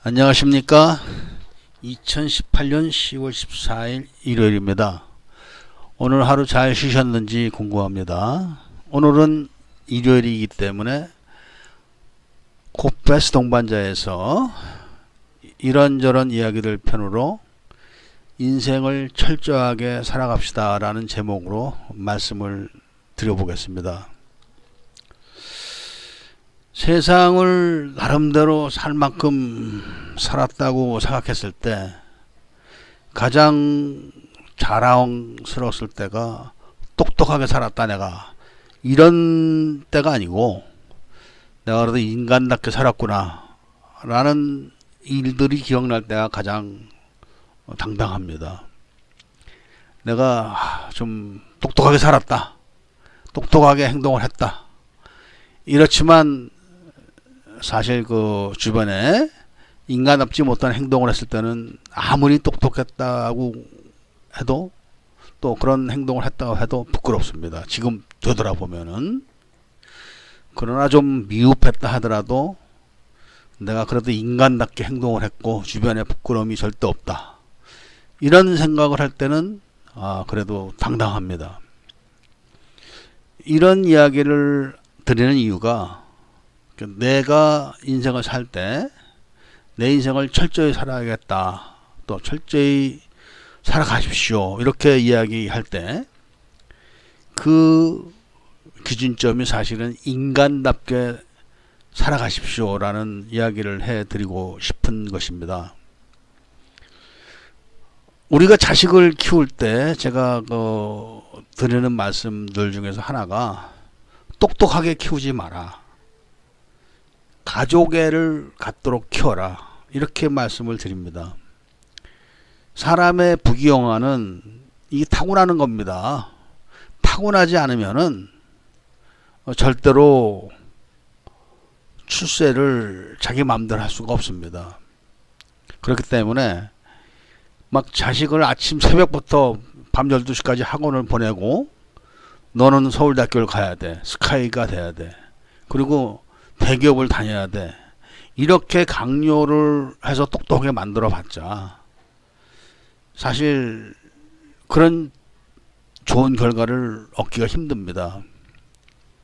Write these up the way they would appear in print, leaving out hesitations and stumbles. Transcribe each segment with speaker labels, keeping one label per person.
Speaker 1: 안녕하십니까. 2018년 10월 14일 일요일입니다. 오늘 하루 잘 쉬셨는지 궁금합니다. 오늘은 일요일이기 때문에 코프레스 동반자에서 이런저런 이야기들 편으로 인생을 철저하게 살아갑시다 라는 제목으로 말씀을 드려보겠습니다. 세상을 나름대로 살 만큼 살았다고 생각했을 때 가장 자랑스러웠을 때가 똑똑하게 살았다 내가 이런 때가 아니고 내가 그래도 인간답게 살았구나 라는 일들이 기억날 때가 가장 당당합니다. 내가 좀 똑똑하게 살았다, 똑똑하게 행동을 했다. 이렇지만 사실 그 주변에 인간답지 못한 행동을 했을 때는 아무리 똑똑했다고 해도 또 그런 행동을 했다고 해도 부끄럽습니다. 지금 되돌아보면은. 그러나 좀 미흡했다 하더라도 내가 그래도 인간답게 행동을 했고 주변에 부끄러움이 절대 없다. 이런 생각을 할 때는 그래도 당당합니다. 이런 이야기를 드리는 이유가 내가 인생을 살 때 내 인생을 철저히 살아야겠다, 또 철저히 살아가십시오 이렇게 이야기할 때 그 기준점이 사실은 인간답게 살아가십시오 라는 이야기를 해드리고 싶은 것입니다. 우리가 자식을 키울 때 제가 드리는 말씀들 중에서 하나가 똑똑하게 키우지 마라, 가족애를 갖도록 키워라, 이렇게 말씀을 드립니다. 사람의 부귀영화는 이게 타고나는 겁니다. 타고나지 않으면은 절대로 출세를 자기 마음대로 할 수가 없습니다. 그렇기 때문에 막 자식을 아침 새벽부터 밤 12시까지 학원을 보내고 너는 서울대학교를 가야 돼, 스카이가 돼야 돼, 그리고 대기업을 다녀야 돼, 이렇게 강요를 해서 똑똑하게 만들어 봤자 사실 그런 좋은 결과를 얻기가 힘듭니다.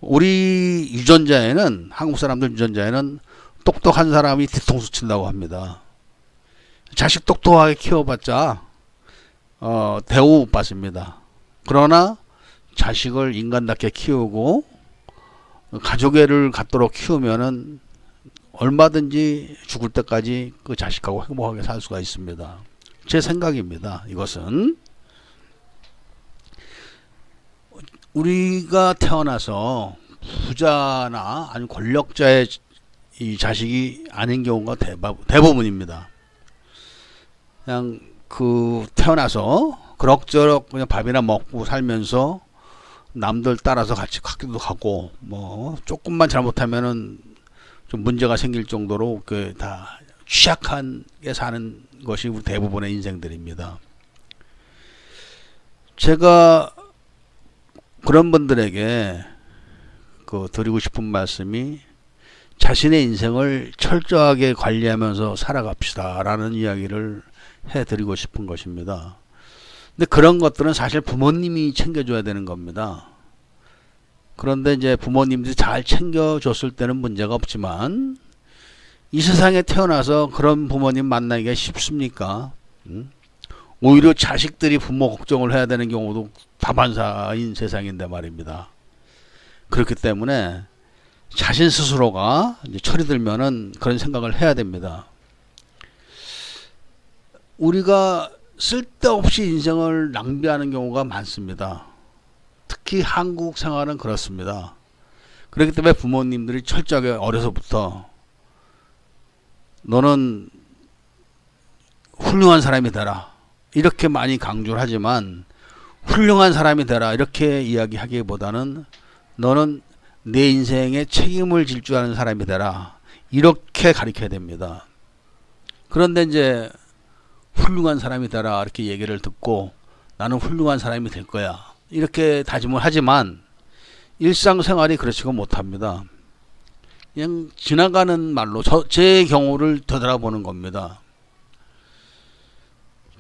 Speaker 1: 우리 유전자에는, 한국 사람들 유전자에는 똑똑한 사람이 뒤통수 친다고 합니다. 자식 똑똑하게 키워봤자 대우 못 받습니다. 그러나 자식을 인간답게 키우고 가족애를 갖도록 키우면은 얼마든지 죽을 때까지 그 자식하고 행복하게 살 수가 있습니다. 제 생각입니다. 이것은 우리가 태어나서 부자나 아니면 권력자의 이 자식이 아닌 경우가 대부분입니다. 그냥 태어나서 그럭저럭 그냥 밥이나 먹고 살면서 남들 따라서 같이 학교도 가고 조금만 잘못하면은 좀 문제가 생길 정도로 다 취약하게 사는 것이 우리 대부분의 인생들입니다. 제가 그런 분들에게 드리고 싶은 말씀이 자신의 인생을 철저하게 관리하면서 살아갑시다 라는 이야기를 해드리고 싶은 것입니다. 근데 그런 것들은 사실 부모님이 챙겨줘야 되는 겁니다. 그런데 이제 부모님들이 잘 챙겨줬을 때는 문제가 없지만 이 세상에 태어나서 그런 부모님 만나기가 쉽습니까? 오히려 자식들이 부모 걱정을 해야 되는 경우도 다반사인 세상인데 말입니다. 그렇기 때문에 자신 스스로가 이제 철이 들면은 그런 생각을 해야 됩니다. 우리가 쓸데없이 인생을 낭비하는 경우가 많습니다. 특히 한국 생활은 그렇습니다. 그렇기 때문에 부모님들이 철저하게 어려서부터 너는 훌륭한 사람이 되라 이렇게 많이 강조를 하지만, 훌륭한 사람이 되라 이렇게 이야기하기보다는 너는 내 인생에 책임을 질 줄 아는 사람이 되라 이렇게 가르쳐야 됩니다. 그런데 이제 훌륭한 사람이 되라 이렇게 얘기를 듣고 나는 훌륭한 사람이 될 거야 이렇게 다짐을 하지만 일상생활이 그렇지가 못합니다. 그냥 지나가는 말로 제 경우를 되돌아보는 겁니다.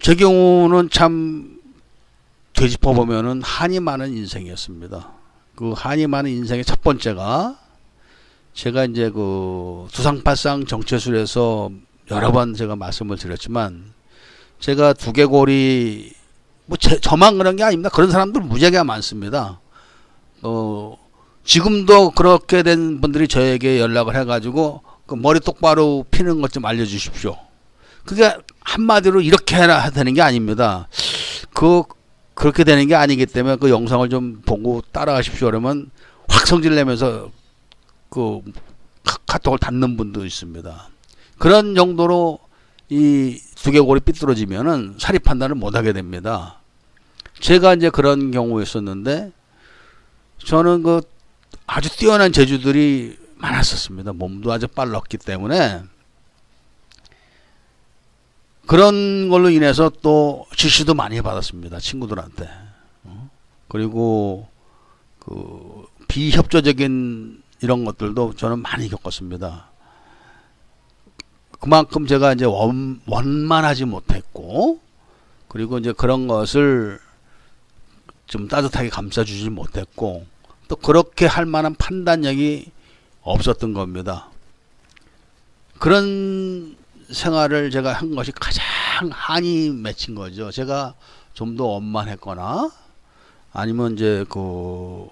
Speaker 1: 제 경우는 참 되짚어보면은 한이 많은 인생이었습니다. 그 한이 많은 인생의 첫 번째가 제가 이제 그 두상팔상 정체술에서 여러 번 제가 말씀을 드렸지만 제가 두개골이 뭐 저만 그런 게 아닙니다. 그런 사람들 무지하게 많습니다. 지금도 그렇게 된 분들이 저에게 연락을 해가지고 그 머리 똑바로 피는 것 좀 알려주십시오. 그게 한마디로 이렇게 해야 되는 게 아닙니다. 그렇게 되는 게 아니기 때문에 그 영상을 좀 보고 따라가십시오. 그러면 확 성질 내면서 그 카톡을 닫는 분도 있습니다. 그런 정도로 이 두개골이 삐뚤어지면은 사리 판단을 못 하게 됩니다. 제가 이제 그런 경우였었는데 저는 그 아주 뛰어난 재주들이 많았었습니다. 몸도 아주 빨랐기 때문에 그런 걸로 인해서 또 지시도 많이 받았습니다. 친구들한테. 그리고 그 비협조적인 이런 것들도 저는 많이 겪었습니다. 그만큼 제가 이제 원만하지 못했고, 그리고 이제 그런 것을 좀 따뜻하게 감싸주지 못했고, 또 그렇게 할 만한 판단력이 없었던 겁니다. 그런 생활을 제가 한 것이 가장 한이 맺힌 거죠. 제가 좀 더 원만했거나, 아니면 이제 그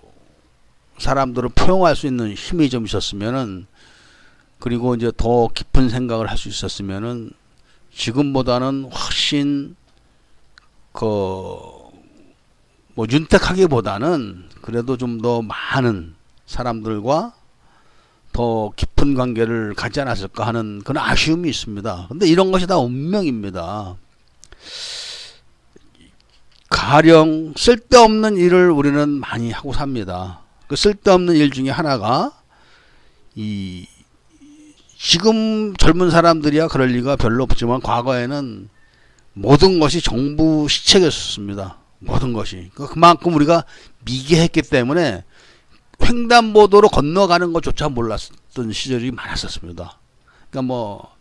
Speaker 1: 사람들을 포용할 수 있는 힘이 좀 있었으면은, 그리고 이제 더 깊은 생각을 할 수 있었으면은 지금보다는 훨씬 뭐 윤택하기보다는 그래도 좀 더 많은 사람들과 더 깊은 관계를 갖지 않았을까 하는 그런 아쉬움이 있습니다. 근데 이런 것이 다 운명입니다. 가령 쓸데없는 일을 우리는 많이 하고 삽니다. 그 쓸데없는 일 중에 하나가 지금 젊은 사람들이야 그럴 리가 별로 없지만 과거에는 모든 것이 정부 시책이었습니다. 모든 것이. 그만큼 우리가 미개했기 때문에 횡단보도로 건너가는 것조차 몰랐던 시절이 많았었습니다. 그러니까 뭐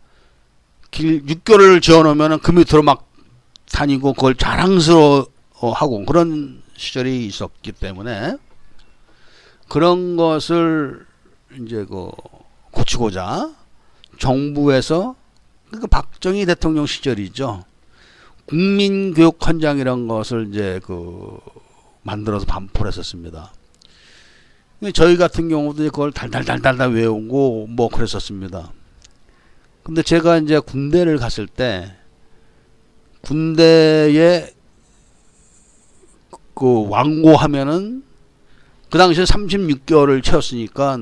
Speaker 1: 육교를 지어놓으면 그 밑으로 막 다니고 그걸 자랑스러워하고 그런 시절이 있었기 때문에 그런 것을 이제 고치고자 정부에서 그러니까 박정희 대통령 시절이죠. 국민교육헌장이라는 것을 이제 만들어서 반포를 했었습니다. 저희 같은 경우도 그걸 달달달달 외우고 뭐 그랬었습니다. 근데 제가 이제 군대를 갔을 때 군대에 왕고하면은 그 당시에 36개월을 채웠으니까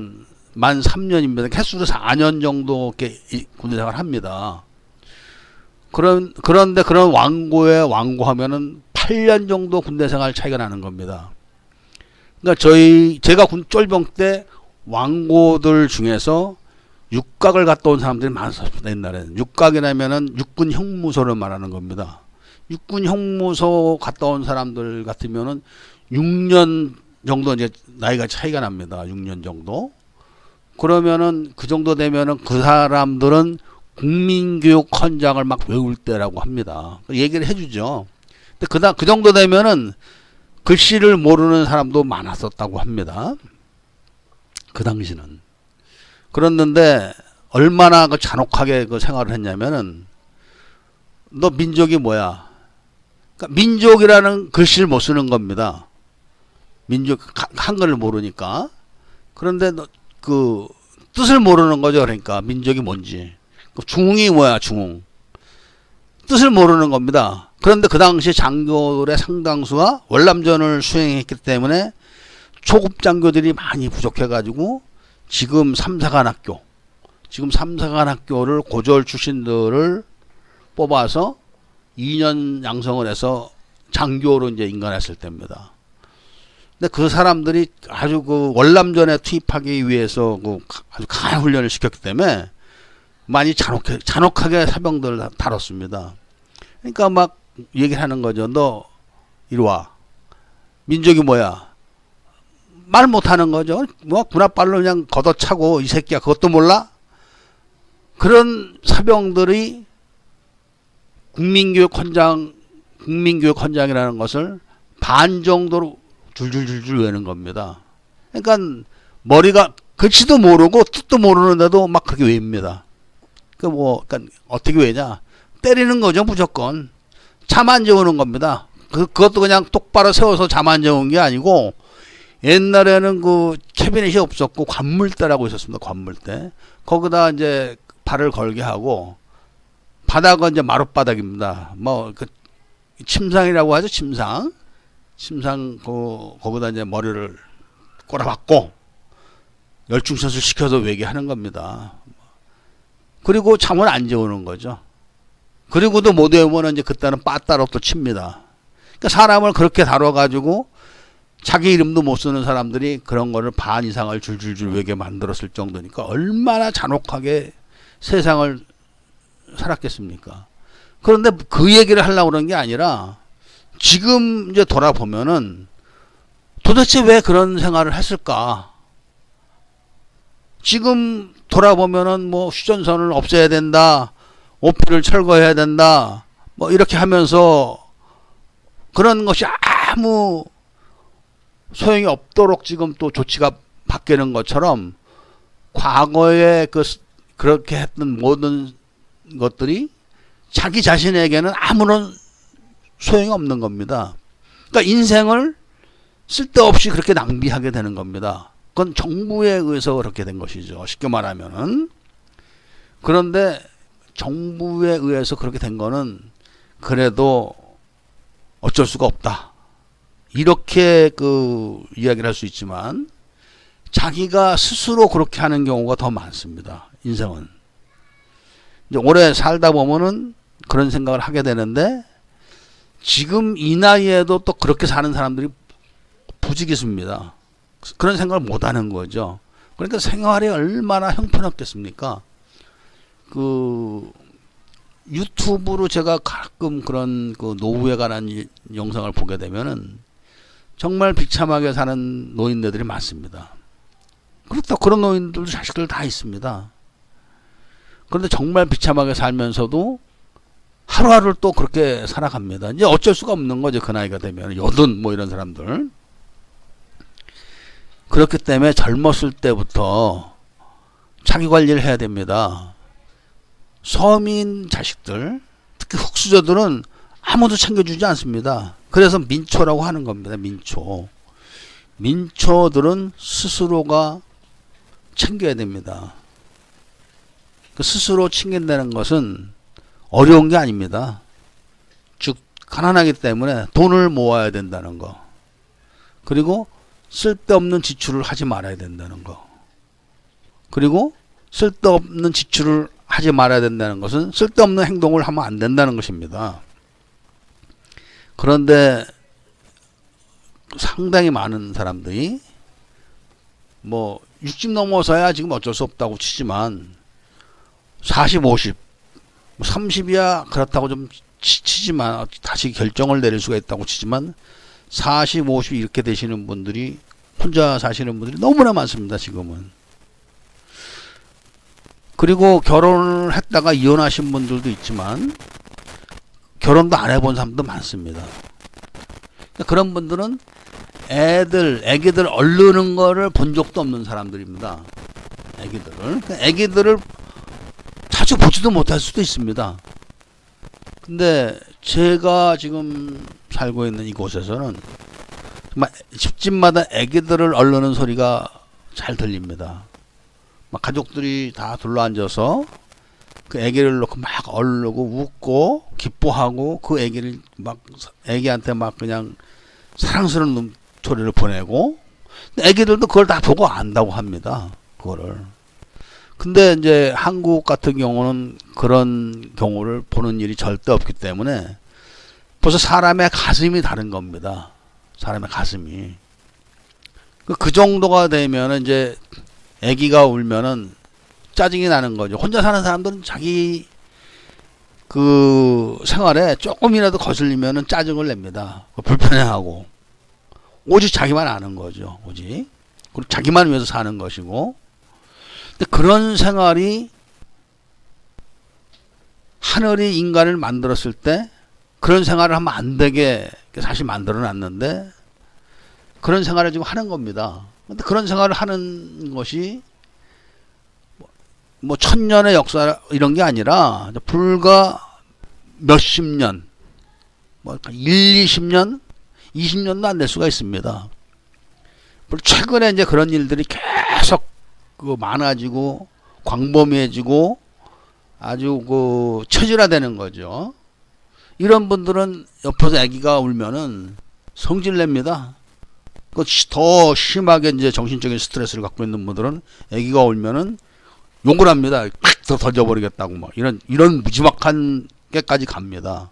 Speaker 1: 만 3년입니다. 횟수로 4년 정도 군대 생활을 합니다. 그런데 그런 왕고하면은 8년 정도 군대 생활 차이가 나는 겁니다. 그러니까 제가 쫄병 때 왕고들 중에서 육각을 갔다 온 사람들이 많았습니다. 옛날에는 육각이라면은 육군 형무소를 말하는 겁니다. 육군 형무소 갔다 온 사람들 같으면은 6년 정도 이제 나이가 차이가 납니다. 6년 정도. 그러면은 그 정도 되면은 그 사람들은 국민교육헌장을 막 외울 때라고 합니다. 얘기를 해주죠. 근데 그 정도 되면은 글씨를 모르는 사람도 많았었다고 합니다. 그 당시는. 그랬는데 얼마나 잔혹하게 생활을 했냐면은 너 민족이 뭐야? 그러니까 민족이라는 글씨를 못 쓰는 겁니다. 민족 한글을 모르니까. 그런데 그 뜻을 모르는 거죠. 그러니까 민족이 뭔지. 중흥이 뭐야? 중흥. 뜻을 모르는 겁니다. 그런데 그 당시 장교들의 상당수가 월남전을 수행했기 때문에 초급 장교들이 많이 부족해가지고 지금 3사관학교를 고졸 출신들을 뽑아서 2년 양성을 해서 장교로 이제 인간했을 때입니다. 근데 그 사람들이 아주 월남전에 투입하기 위해서 아주 강한 훈련을 시켰기 때문에 많이 잔혹하게 사병들을 다뤘습니다. 그러니까 막 얘기를 하는 거죠. 너 이리 와. 민족이 뭐야? 말 못하는 거죠. 뭐 군홧발로 그냥 걷어차고 이 새끼야 그것도 몰라? 그런 사병들이 국민교육헌장이라는 것을 반 정도로 줄줄줄줄 외는 겁니다. 그러니까 머리가 글씨도 모르고 뜻도 모르는데도 막 그렇게 외웁니다. 그러니까 어떻게 외냐? 때리는 거죠 무조건. 잠 안 재우는 겁니다. 그것도 그냥 똑바로 세워서 잠 안 재운 게 아니고 옛날에는 그 캐비넷이 없었고 관물대라고 있었습니다. 관물대. 거기다 이제 발을 걸게 하고 바닥은 이제 마룻바닥입니다. 뭐 그 침상이라고 하죠. 침상 거기다 이제 머리를 꼬라박고 열중샷을 시켜서 외게 하는 겁니다. 그리고 잠을 안 재우는 거죠. 그리고도 못 외우면 이제 그때는 빠따로 또 칩니다. 그러니까 사람을 그렇게 다뤄가지고 자기 이름도 못 쓰는 사람들이 그런 거를 반 이상을 줄줄줄 외게 만들었을 정도니까 얼마나 잔혹하게 세상을 살았겠습니까? 그런데 그 얘기를 하려고 그런 게 아니라 지금 이제 돌아보면은 도대체 왜 그런 생활을 했을까? 지금 돌아보면은 뭐 휴전선을 없애야 된다, 오피를 철거해야 된다, 뭐 이렇게 하면서 그런 것이 아무 소용이 없도록 지금 또 조치가 바뀌는 것처럼 과거에 그렇게 했던 모든 것들이 자기 자신에게는 아무런 소용이 없는 겁니다. 그러니까 인생을 쓸데없이 그렇게 낭비하게 되는 겁니다. 그건 정부에 의해서 그렇게 된 것이죠. 쉽게 말하면은. 그런데 정부에 의해서 그렇게 된 거는 그래도 어쩔 수가 없다. 이렇게 이야기를 할 수 있지만 자기가 스스로 그렇게 하는 경우가 더 많습니다. 인생은. 이제 오래 살다 보면은 그런 생각을 하게 되는데 지금 이 나이에도 또 그렇게 사는 사람들이 부지기수입니다. 그런 생각을 못 하는 거죠. 그러니까 생활이 얼마나 형편없겠습니까? 유튜브로 제가 가끔 그런 노후에 관한 영상을 보게 되면은 정말 비참하게 사는 노인네들이 많습니다. 그렇다 그런 노인들도 자식들 다 있습니다. 그런데 정말 비참하게 살면서도 하루하루를 또 그렇게 살아갑니다. 이제 어쩔 수가 없는 거죠. 그 나이가 되면 여든 뭐 이런 사람들. 그렇기 때문에 젊었을 때부터 자기 관리를 해야 됩니다. 서민 자식들, 특히 흑수저들은 아무도 챙겨주지 않습니다. 그래서 민초라고 하는 겁니다. 민초들은 스스로가 챙겨야 됩니다. 스스로 챙긴다는 것은 어려운 게 아닙니다. 즉 가난하기 때문에 돈을 모아야 된다는 거. 그리고 쓸데없는 지출을 하지 말아야 된다는 거. 그리고 쓸데없는 지출을 하지 말아야 된다는 것은 쓸데없는 행동을 하면 안 된다는 것입니다. 그런데 상당히 많은 사람들이 뭐 60 넘어서야 지금 어쩔 수 없다고 치지만 40, 50, 30이야 그렇다고 좀 치지만 다시 결정을 내릴 수가 있다고 치지만 40, 50 이렇게 되시는 분들이 혼자 사시는 분들이 너무나 많습니다. 지금은. 그리고 결혼을 했다가 이혼하신 분들도 있지만 결혼도 안 해본 사람도 많습니다. 그런 분들은 애기들 얼르는 거를 본 적도 없는 사람들입니다. 애기들을 자주 보지도 못할 수도 있습니다. 근데 제가 지금 살고 있는 이곳에서는 정말 집집마다 애기들을 얼르는 소리가 잘 들립니다. 막 가족들이 다 둘러앉아서 그 애기를 놓고 막 얼르고 웃고 기뻐하고 그 애기를 막 애기한테 막 그냥 사랑스러운 소리를 보내고 애기들도 그걸 다 보고 안다고 합니다. 그거를. 근데 이제 한국 같은 경우는 그런 경우를 보는 일이 절대 없기 때문에 벌써 사람의 가슴이 다른 겁니다. 사람의 가슴이. 그 정도가 되면 이제 아기가 울면은 짜증이 나는 거죠. 혼자 사는 사람들은 자기 그 생활에 조금이라도 거슬리면은 짜증을 냅니다. 불편해하고. 오직 자기만 아는 거죠. 오직. 그리고 자기만 위해서 사는 것이고, 근데 그런 생활이 하늘이 인간을 만들었을 때 그런 생활을 하면 안 되게 사실 만들어 놨는데 그런 생활을 지금 하는 겁니다. 근데 그런 생활을 하는 것이 뭐 천년의 역사 이런 게 아니라 불과 몇십 년, 뭐 1, 20년, 20년도 안 될 수가 있습니다. 최근에 이제 그런 일들이 계속 많아지고 광범위해지고 아주 체질화되는 거죠. 이런 분들은 옆에서 아기가 울면은 성질 냅니다. 더 심하게 이제 정신적인 스트레스를 갖고 있는 분들은 아기가 울면은 욕을 합니다. 팍 던져버리겠다고 뭐 이런 무지막한 게까지 갑니다.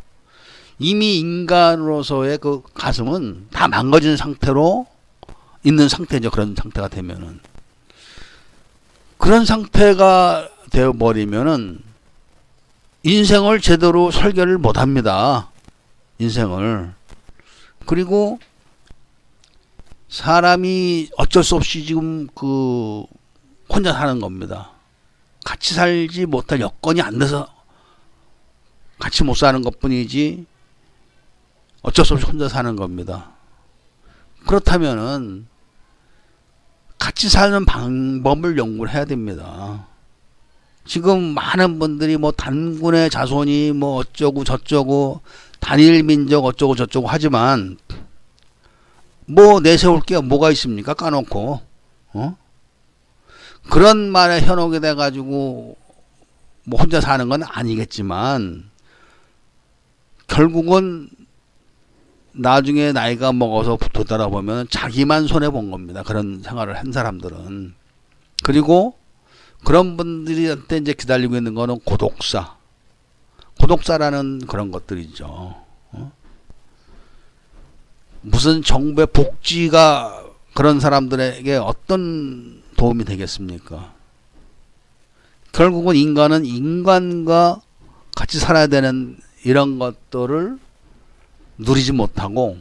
Speaker 1: 이미 인간으로서의 그 가슴은 다 망가진 상태로 있는 상태죠. 그런 상태가 되면은 그런 상태가 되어버리면은 인생을 제대로 설계를 못합니다. 인생을. 그리고 사람이 어쩔 수 없이 지금 혼자 사는 겁니다. 같이 살지 못할 여건이 안 돼서 같이 못 사는 것뿐이지 어쩔 수 없이 혼자 사는 겁니다. 그렇다면은 같이 사는 방법을 연구를 해야 됩니다. 지금 많은 분들이 뭐 단군의 자손이 뭐 어쩌고 저쩌고 단일 민족 어쩌고 저쩌고 하지만 뭐 내세울 게 뭐가 있습니까? 까놓고 그런 말에 현혹이 돼가지고 뭐 혼자 사는 건 아니겠지만 결국은 나중에 나이가 먹어서 되돌아보면 자기만 손해본 겁니다. 그런 생활을 한 사람들은. 그리고 그런 분들한테 이제 기다리고 있는 거는 고독사라는 그런 것들이죠. 무슨 정부의 복지가 그런 사람들에게 어떤 도움이 되겠습니까? 결국은 인간은 인간과 같이 살아야 되는 이런 것들을 누리지 못하고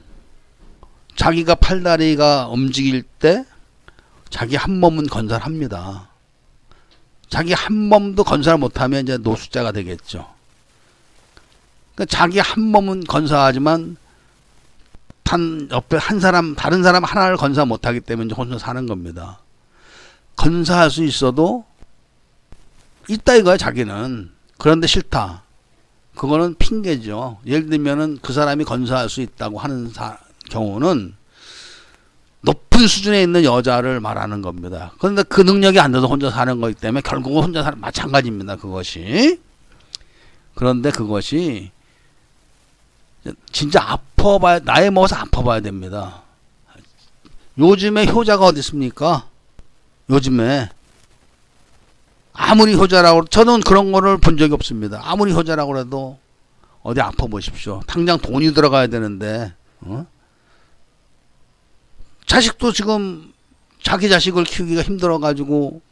Speaker 1: 자기가 팔다리가 움직일 때 자기 한 몸은 건설합니다. 자기 한 몸도 건설 못하면 이제 노숙자가 되겠죠. 그러니까 자기 한 몸은 건설하지만 옆에 다른 사람 하나를 건설 못하기 때문에 이제 혼자 사는 겁니다. 건설할 수 있어도 있다 이거야 자기는. 그런데 싫다. 그거는 핑계죠. 예를 들면은 그 사람이 건설할 수 있다고 하는 경우는 높은 수준에 있는 여자를 말하는 겁니다. 그런데 그 능력이 안 돼서 혼자 사는 거기 때문에 결국은 혼자 사는 마찬가지입니다. 그것이. 그런데 그것이 진짜 나이 먹어서 아파봐야 됩니다. 요즘에 효자가 어디 있습니까? 요즘에 아무리 효자라고 저는 그런 거를 본 적이 없습니다. 아무리 효자라고 해도 어디 아파 보십시오. 당장 돈이 들어가야 되는데 자식도 지금 자기 자식을 키우기가 힘들어 가지고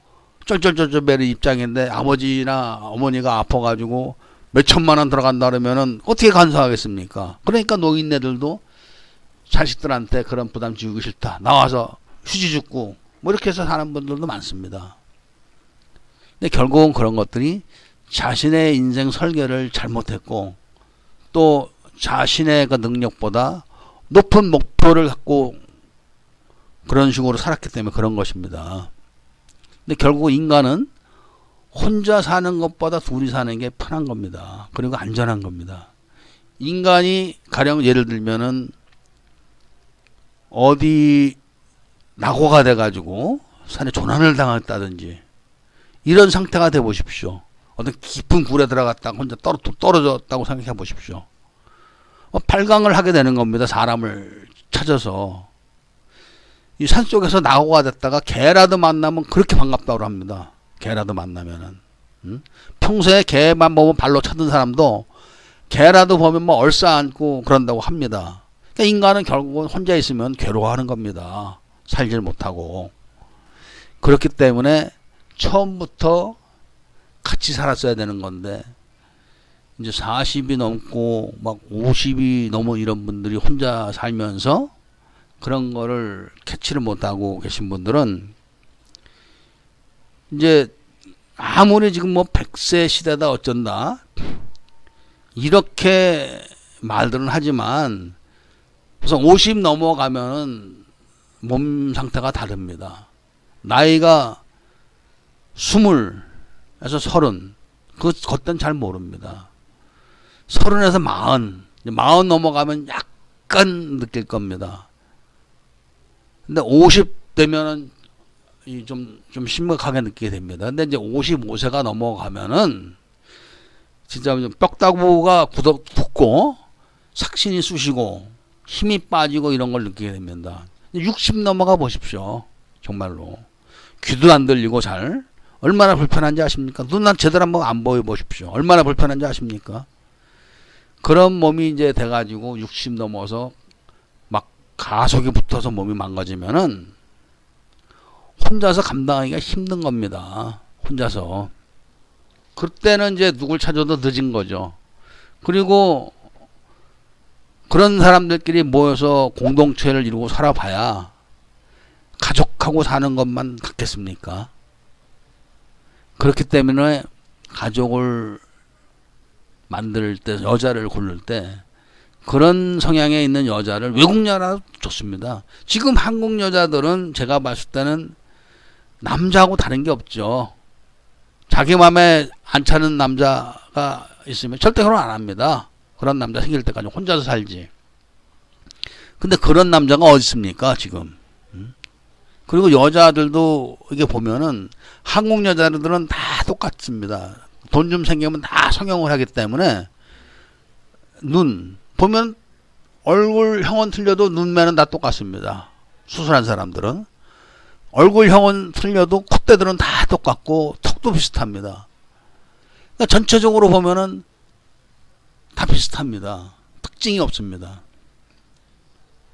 Speaker 1: 쩔쩔쩔쩔 매는 입장인데 아버지나 어머니가 아파 가지고 몇 천만 원 들어간다 그러면은 어떻게 간섭하겠습니까? 그러니까 노인네들도 자식들한테 그런 부담 지우기 싫다. 나와서 휴지 줍고 뭐 이렇게 해서 사는 분들도 많습니다. 근데 결국은 그런 것들이 자신의 인생 설계를 잘못했고 또 자신의 그 능력보다 높은 목표를 갖고 그런 식으로 살았기 때문에 그런 것입니다. 근데 결국 인간은 혼자 사는 것보다 둘이 사는 게 편한 겁니다. 그리고 안전한 겁니다. 인간이 가령 예를 들면은 어디 낙오가 돼가지고 산에 조난을 당했다든지 이런 상태가 돼 보십시오. 어떤 깊은 굴에 들어갔다가 혼자 떨어졌다고 생각해 보십시오. 발광을 하게 되는 겁니다. 사람을 찾아서. 이 산속에서 낙오가 됐다가 개라도 만나면 그렇게 반갑다고 합니다. 개라도 만나면은. 평소에 개만 보면 발로 차던 사람도 개라도 보면 뭐 얼싸안고 그런다고 합니다. 그러니까 인간은 결국은 혼자 있으면 괴로워하는 겁니다. 살질 못하고. 그렇기 때문에 처음부터 같이 살았어야 되는 건데 이제 40이 넘고 막 50이 넘어 이런 분들이 혼자 살면서 그런 거를 캐치를 못하고 계신 분들은 이제 아무리 지금 뭐 100세 시대다 어쩐다 이렇게 말들은 하지만 우선 50 넘어가면은 몸 상태가 다릅니다. 나이가 20에서 30 그것은 잘 모릅니다. 30에서 40 넘어가면 약간 느낄 겁니다. 근데 50 되면은 좀 심각하게 느끼게 됩니다. 근데 이제 55세가 넘어가면은 진짜 뼈다구가 굳고 삭신이 쑤시고 힘이 빠지고 이런 걸 느끼게 됩니다. 60 넘어가 보십시오. 정말로 귀도 안 들리고 잘 얼마나 불편한지 아십니까? 눈 제대로 한번 안 보여 보십시오. 얼마나 불편한지 아십니까? 그런 몸이 이제 돼가지고 60 넘어서 막 가속이 붙어서 몸이 망가지면은 혼자서 감당하기가 힘든 겁니다. 혼자서. 그때는 이제 누굴 찾아도 늦은 거죠. 그리고 그런 사람들끼리 모여서 공동체를 이루고 살아봐야 가족하고 사는 것만 같겠습니까? 그렇기 때문에 가족을 만들 때, 여자를 고를 때 그런 성향에 있는 여자를 외국 여자도 좋습니다. 지금 한국 여자들은 제가 봤을 때는 남자하고 다른 게 없죠. 자기 맘에 안 차는 남자가 있으면 절대 결혼 안 합니다. 그런 남자 생길 때까지 혼자서 살지. 근데 그런 남자가 어디 있습니까 지금? 그리고 여자들도 이게 보면은 한국 여자들은 다 똑같습니다. 돈 좀 생기면 다 성형을 하기 때문에 눈 보면 얼굴형은 틀려도 눈매는 다 똑같습니다. 수술한 사람들은 얼굴형은 틀려도 콧대들은 다 똑같고 턱도 비슷합니다. 그러니까 전체적으로 보면은 다 비슷합니다. 특징이 없습니다.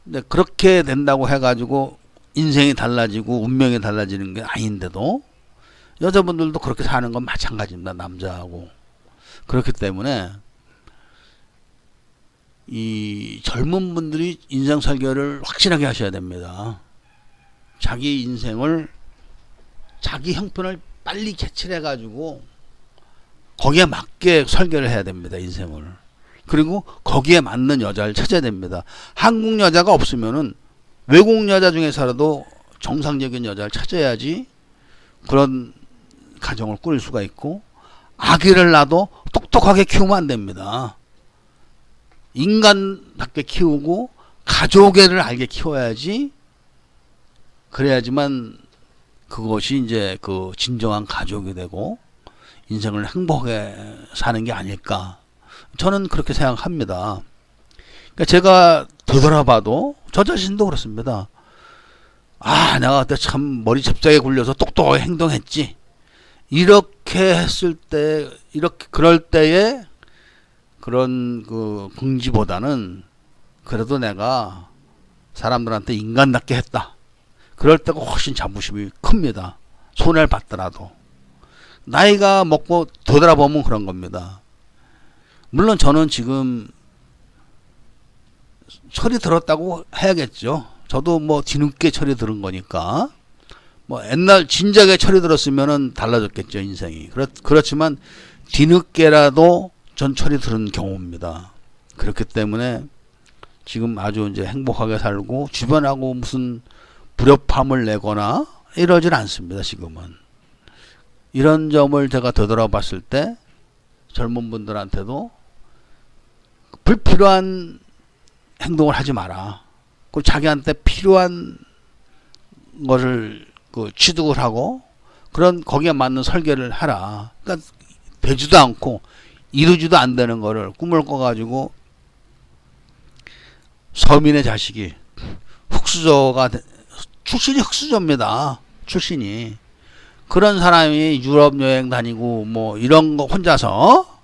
Speaker 1: 근데 그렇게 된다고 해가지고 인생이 달라지고 운명이 달라지는 게 아닌데도 여자분들도 그렇게 사는 건 마찬가지입니다. 남자하고. 그렇기 때문에 이 젊은 분들이 인생 설계를 확실하게 하셔야 됩니다. 자기 인생을 자기 형편을 빨리 캐치를 해가지고 거기에 맞게 설계를 해야 됩니다. 인생을. 그리고 거기에 맞는 여자를 찾아야 됩니다. 한국 여자가 없으면은 외국 여자 중에서라도 정상적인 여자를 찾아야지 그런 가정을 꾸릴 수가 있고, 아기를 낳아도 똑똑하게 키우면 안 됩니다. 인간답게 키우고 가족애를 알게 키워야지, 그래야지만 그것이 이제 그 진정한 가족이 되고 인생을 행복하게 사는 게 아닐까, 저는 그렇게 생각합니다. 그러니까 제가 되돌아봐도 저 자신도 그렇습니다. 아, 내가 그때 참 머리 잽싸게 굴려서 똑똑하게 행동했지. 이렇게 했을 때, 이렇게 그럴 때에 그런 그 긍지보다는 그래도 내가 사람들한테 인간답게 했다. 그럴 때가 훨씬 자부심이 큽니다. 손해를 받더라도. 나이가 먹고 되돌아보면 그런 겁니다. 물론 저는 지금 철이 들었다고 해야겠죠. 저도 뭐 뒤늦게 철이 들은 거니까. 뭐 옛날 진작에 철이 들었으면은 달라졌겠죠, 인생이. 그렇지만 뒤늦게라도 전 철이 들은 경우입니다. 그렇기 때문에 지금 아주 이제 행복하게 살고 주변하고 무슨 불협함을 내거나 이러질 않습니다, 지금은. 이런 점을 제가 되돌아봤을 때 젊은 분들한테도 불필요한 행동을 하지 마라. 그 자기한테 필요한 것을 그 취득을 하고 그런 거기에 맞는 설계를 하라. 그러니까 되지도 않고 이루지도 안 되는 거를 꿈을 꿔가지고 서민의 자식이 흑수저가 출신이 흑수저입니다. 출신이. 그런 사람이 유럽 여행 다니고 뭐 이런 거 혼자서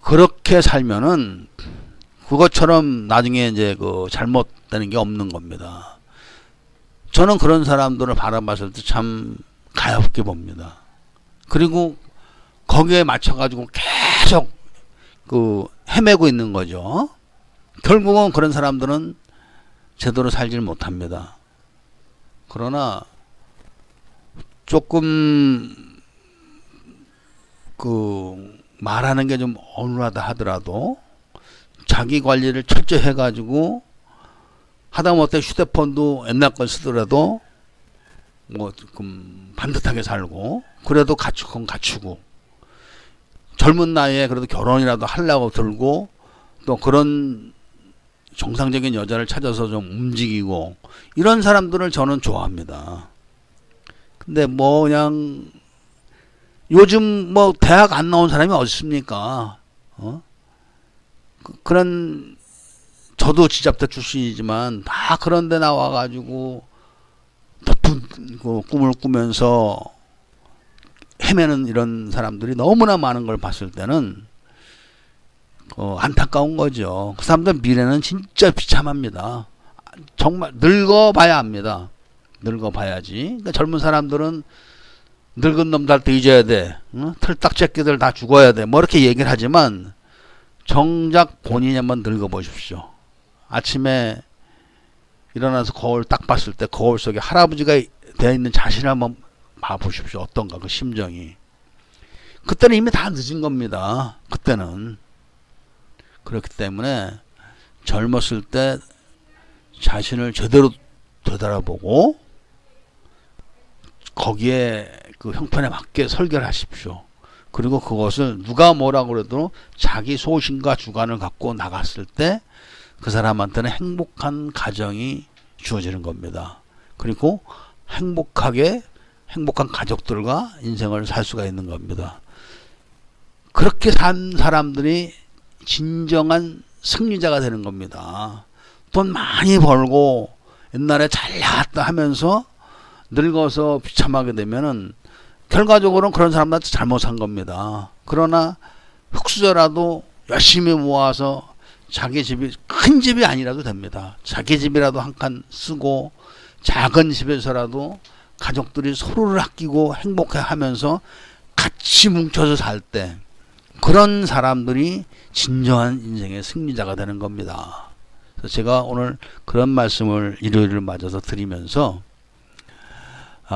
Speaker 1: 그렇게 살면은 그것처럼 나중에 이제 그 잘못되는 게 없는 겁니다. 저는 그런 사람들을 바라봤을 때 참 가엾게 봅니다. 그리고 거기에 맞춰가지고 계속 그 헤매고 있는 거죠. 결국은 그런 사람들은 제대로 살지를 못합니다. 그러나 조금 말하는 게 좀 어눌하다 하더라도 자기 관리를 철저히 해가지고 하다못해 휴대폰도 옛날 걸 쓰더라도 뭐 조금 반듯하게 살고 그래도 갖추건 갖추고 젊은 나이에 그래도 결혼이라도 하려고 들고 또 그런 정상적인 여자를 찾아서 좀 움직이고 이런 사람들을 저는 좋아합니다. 근데 뭐 그냥 요즘 뭐 대학 안 나온 사람이 어디 있습니까? 그런 저도 지잡대 출신이지만 다 그런 데 나와가지고 높은 꿈을 꾸면서 헤매는 이런 사람들이 너무나 많은 걸 봤을 때는 안타까운 거죠. 그 사람들 미래는 진짜 비참합니다. 정말 늙어봐야 합니다. 늙어봐야지. 그러니까 젊은 사람들은 늙은 놈들한테 잊어야 돼. 틀딱 새끼들 다 죽어야 돼. 뭐 이렇게 얘기를 하지만 정작 본인이 한번 늙어보십시오. 아침에 일어나서 거울 딱 봤을 때 거울 속에 할아버지가 되어 있는 자신을 한번 봐보십시오. 어떤가 그 심정이. 그때는 이미 다 늦은 겁니다. 그때는. 그렇기 때문에 젊었을 때 자신을 제대로 되돌아보고 거기에 그 형편에 맞게 설계를 하십시오. 그리고 그것을 누가 뭐라고 그래도 자기 소신과 주관을 갖고 나갔을 때 그 사람한테는 행복한 가정이 주어지는 겁니다. 그리고 행복한 가족들과 인생을 살 수가 있는 겁니다. 그렇게 산 사람들이 진정한 승리자가 되는 겁니다. 돈 많이 벌고 옛날에 잘 나갔다 하면서 늙어서 비참하게 되면은 결과적으로는 그런 사람들한테 잘못 산 겁니다. 그러나 흙수저라도 열심히 모아서 자기 집이 큰 집이 아니라도 됩니다. 자기 집이라도 한 칸 쓰고 작은 집에서라도 가족들이 서로를 아끼고 행복해 하면서 같이 뭉쳐서 살 때 그런 사람들이 진정한 인생의 승리자가 되는 겁니다. 그래서 제가 오늘 그런 말씀을 일요일을 맞아서 드리면서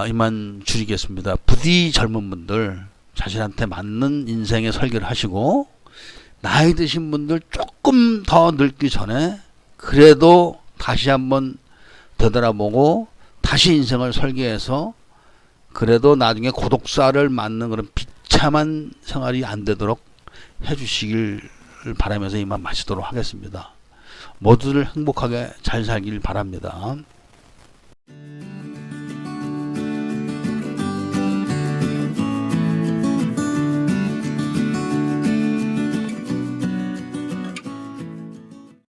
Speaker 1: 이만 줄이겠습니다. 부디 젊은 분들 자신한테 맞는 인생의 설계를 하시고 나이 드신 분들 조금 더 늙기 전에 그래도 다시 한번 되돌아보고 다시 인생을 설계해서 그래도 나중에 고독사를 맞는 그런 비참한 생활이 안 되도록 해주시길 바라면서 이만 마치도록 하겠습니다. 모두들 행복하게 잘 살길 바랍니다.